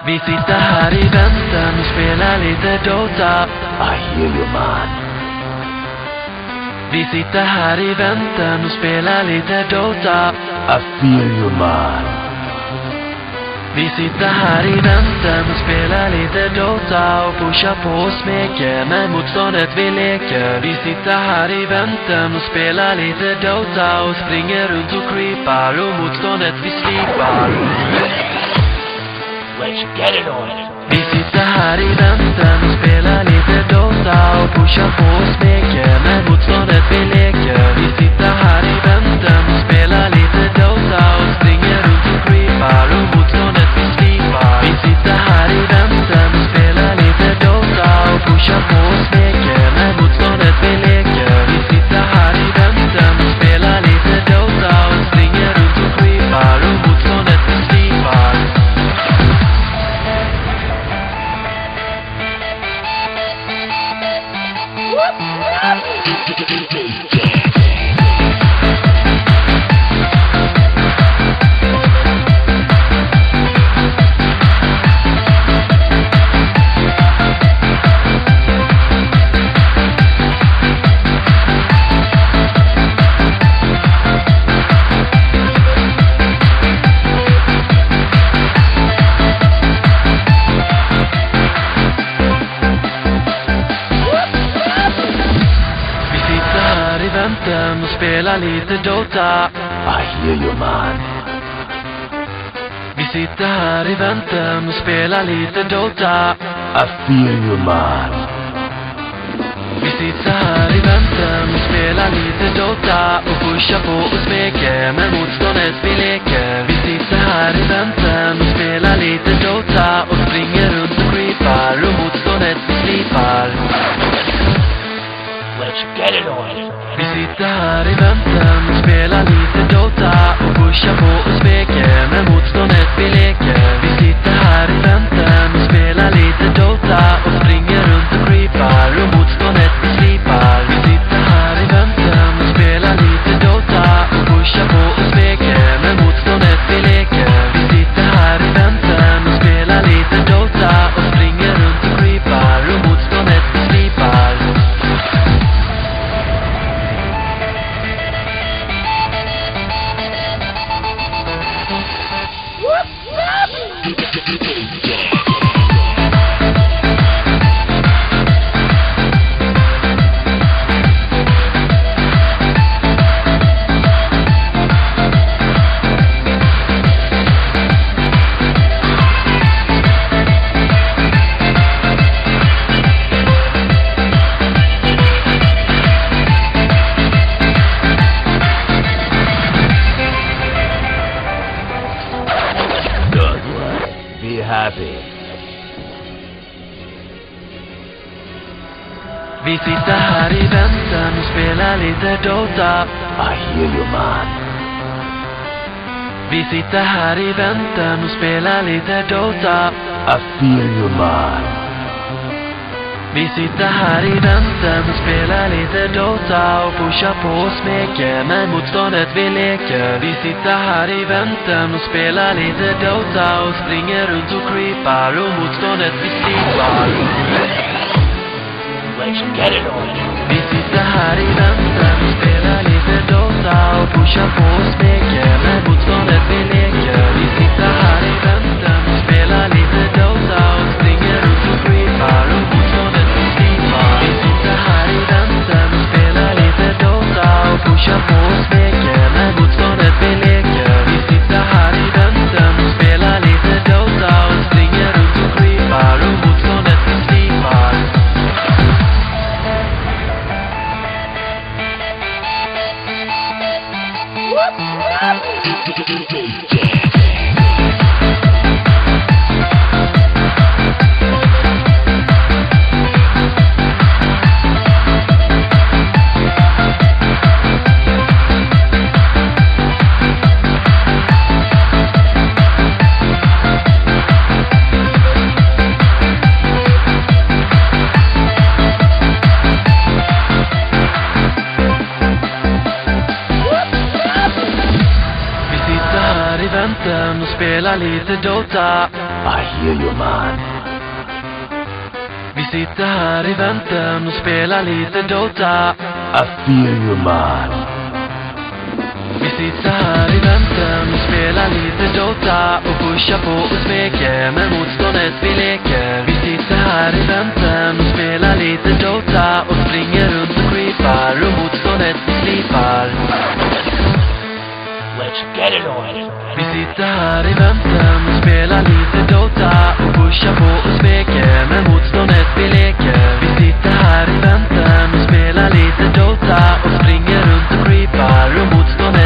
Vi sitter här i väntan och spelar lite Dota. I hear you, man. Vi sitter här i väntan och spelar lite Dota. I feel you, man. Vi sitter här i väntan och spelar lite Dota och pushar på och smeker med motståndet vi leker. Vi sitter här i väntan och spelar lite Dota och springer runt och creepar och motståndet vi slipar. Let's get it on. Vi sitter här i väntan och spelar lite Dota och pushar på och smeker med motståndet vi leker. Vi sitter här i väntan och spelar lite Dota och springer runt och creepar och motståndet vi slipar. Vi sitter här i väntan och spelar lite Dota och pushar på och smeker med motståndet vi leker. Vi sitter här i väntan och spelar lite Dota och springer runt och creepar och motståndet vi slipar. Och spela lite Dota. I hear you, man. Vi sitter här i väntan och spelar lite Dota. I feel you, man. Vi sitter här i väntan och spelar lite Dota och pushar på och smeker med motståndet vi leker. Vi sitter här i väntan och spelar lite Dota och springer runt och creepar och motståndet vi slipar. Let's get it on. Vi sitter här i väntan och spelar lite Dota och pushar på och smeker med motståndet vi leker. Vi sitter här i väntan och spelar lite Dota och springer runt och creepar och motståndet vi slipar. Vi sitter här i väntan och spelar lite Dota och pushar på och smeker med motståndet vi leker. Vi sitter här i väntan och spelar lite Dota och springer runt och creepar och motståndet vi slipar. Be happy. Vi sitter här i väntan och spelar lite Dota. I hear you, man. Vi sitter här i väntan och spelar lite Dota. I feel you, man. Vi sitter här i väntan och spelar lite Dota och pushar på och smeker med motståndet vi leker. Vi sitter här i väntan och spelar lite Dota och springer runt och creepar och motståndet vi slipar. Let's get it on. Vi sitter här i väntan och spelar lite Dota och pushar på och smeker med motståndet vi leker. Vi sitter här i väntan och spelar lite Dota och springer runt och creepar och motståndet vi slipar. Vi sitter här i väntan och spelar lite Dota och pushar på och smeker med motståndet vi leker. Vi sitter här i väntan och spelar lite Dota och springer runt och creepar och motståndet vi slipar. Whoop, whoop. väntan och spelar lite Dota. I hear you, man. Vi sitter här i väntan och spelar lite Dota. I feel you, man. Vi sitter här i väntan och spelar lite Dota och pushar på och smeker med motståndet vi leker. Vi sitter här i väntan och spelar lite Dota och springer runt och creepar och motståndet vi slipar. Let's get it on. Vi sitter här i väntan och spelar lite Dota och pushar på och smeker med motståndet vi leker. Vi sitter här i väntan och spelar lite Dota och springer runt och creepar och motståndet